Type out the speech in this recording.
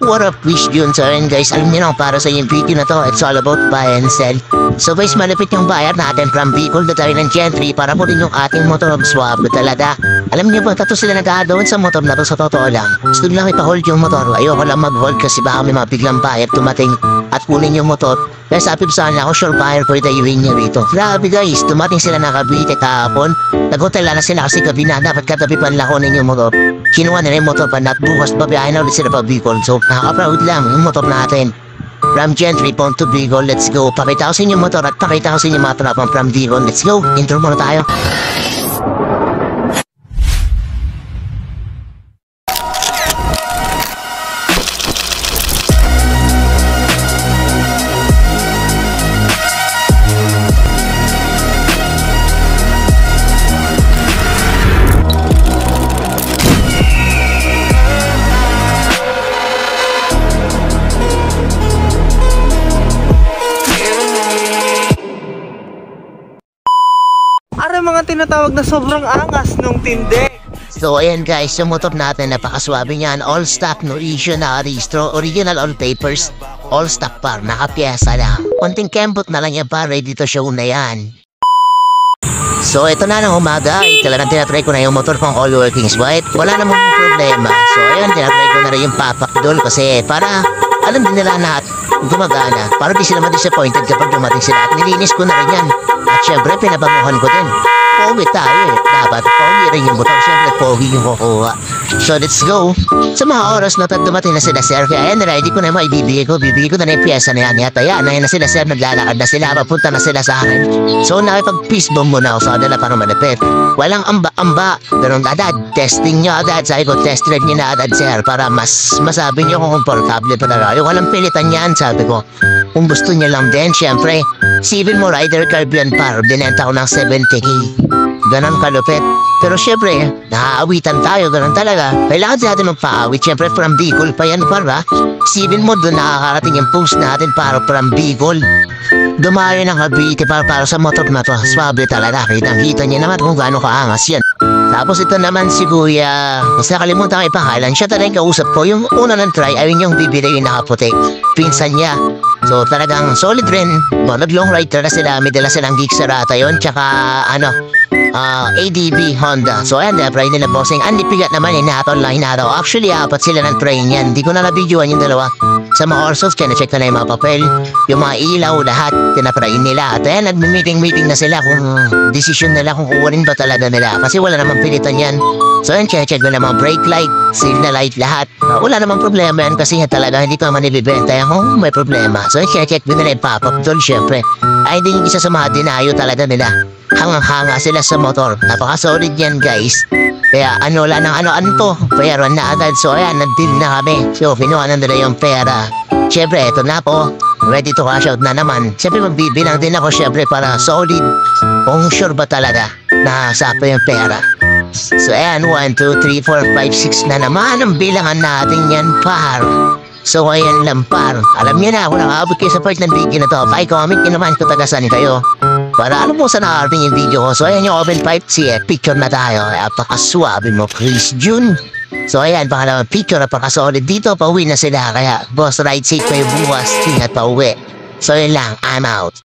What up, Wish yun. So ayun guys, alam niyo na para sa yung video na to, it's all about buy and sell. So guys, malapit yung bayar natin from Bicol na tayo ng Gentry para po rin yung ating motor swap talaga. Alam niyo ba, tato sila nag-aadawin sa motor na to sa totoo lang. Gusto lang ipa-hold yung motor. Ayoko lang mag-hold kasi baka may mga biglang buyer tumating at kunin yung motor. Kaya sabi ko sana ako, sure buyer po itayuin niya rito. Grabe guys, tumating sila na Cavite kahapon. Nag-hotel na sila kasi gabi na dapat katabi panlakonin yung motor. Kinuha na yung motor pa na bukas babiyahin na ulit sila pa Bicol. So nakaka-proud lang yung motor natin. From Gentry Point to Bicol, let's go. Pakita ko sa inyo motor at pakita ko sa inyo mga trapang from Bicol. Let's go, intro muna tayo. Are mga tinatawag na sobrang angas nung tindi. So ayan guys, yung motor natin napakaswabe niyan. All stock, no issue na registro, original all papers. All stock par, nakapiyesa lang. Konting kembot na lang yan pa, ready to show na yan. So ito na ng umaga, talagang tinatry ko na yung motor kong all working white. Wala namang problema. So ayan, tinatry ko na rin yung papakdol kasi para alam din nila na gumagana. Para di sila ma-disappointed kapag dumating sila. At nilinis ko na rin yan. At syempre, pinabanguhan ko din. Pogi tayo eh. Dapat pogi rin yung motor. Syempre, pogi yung kukuha. So, let's go. Sa mga oras na dumating na sila, sir. Kaya yan, ready ko na yung maibibigay ko. Bibigay ko na yung pyesa na yan. Yata yan, na sila, sir. Naglalakad na sila. Papunta na sila sa akin. So, nakipag-peace bomb muna ako sa kanila para malapit. Walang amba-amba. Ganun agad. Testing nyo agad. Sabi ko, test ride nyo na agad, sir. Para mas masabi nyo kung komportable pa na. Yung walang pilitan yan, sabi ko. Kung gusto niya lang din, syempre, Civil mo rider curb yan par, binenta ko ng 70k. Ganon kalupit. Pero syempre, naaawitan tayo, ganon talaga. Kailangan natin magpaawit. Syempre, from Bicol pa yan para. Civil mo doon nakakarating yung post natin para from Bicol. Dumayo ng Cavite para sa motor na to. Swabe talaga. Kitang-kita niya naman kung gaano kaangas yan. Tapos ito naman si Kuya, mas nakalimutan ko ipangalan, siya talagang kausap ko. Yung una ng try, ayun yung bibili yung nakaputi. Pinsan niya. So talagang solid rin. Nag-long ride talaga sila. May dala silang Geek Sarata yun. Tsaka ADB Honda. So ayan, try nila bossing. Ang lipigat naman, hinahatol lang hinataw. Actually, apat sila ng train yan. Hindi ko na nabidyoan yung dalawa. Sa mga Orsos, check ko na yung mga papel. Yung mga ilaw, lahat, tinapray nila. At ayan, nag-meeting na sila kung decision nila kung kukunin ba talaga nila. Kasi wala namang pilitan yan. So ayan, check ko na mga brake light, signal light, lahat. Wala namang problema yan kasi talaga hindi ko naman nilibenta yan kung may problema. So ayan, check ko na yung pop-up doon, syempre. Ay, din yung isa sa mga dinayo talaga nila. Hangang-hanga sila sa motor. Napaka-solid yan, guys. Kaya wala nang ano to. Pero na agad. So ayan, nag-deal na kami. So kinuha na nila yung pera. Siyempre, eto na po. Ready to cash out na naman. Siyempre, magbibilang din ako siyempre para solid. Kung sure ba talaga na sakto yung pera. So ayan, 1, 2, 3, 4, 5, 6 na naman ang bilangan natin yan, par. So ayan lang, par. Alam niyo na, kung nakakabot kayo sa part ng video na to, pa-comment nyo naman kung tagasan kayo. Para alam mo sa nakarating yung video ko. So ayan yung open pipe, picture na tayo. Apakaswabe mo, Chris June. So ayan, pangalawang picture, napakasolid dito. Pauwi na sila, kaya boss, ride safe kayo bukas. Ingat pauwi. So yun lang, I'm out.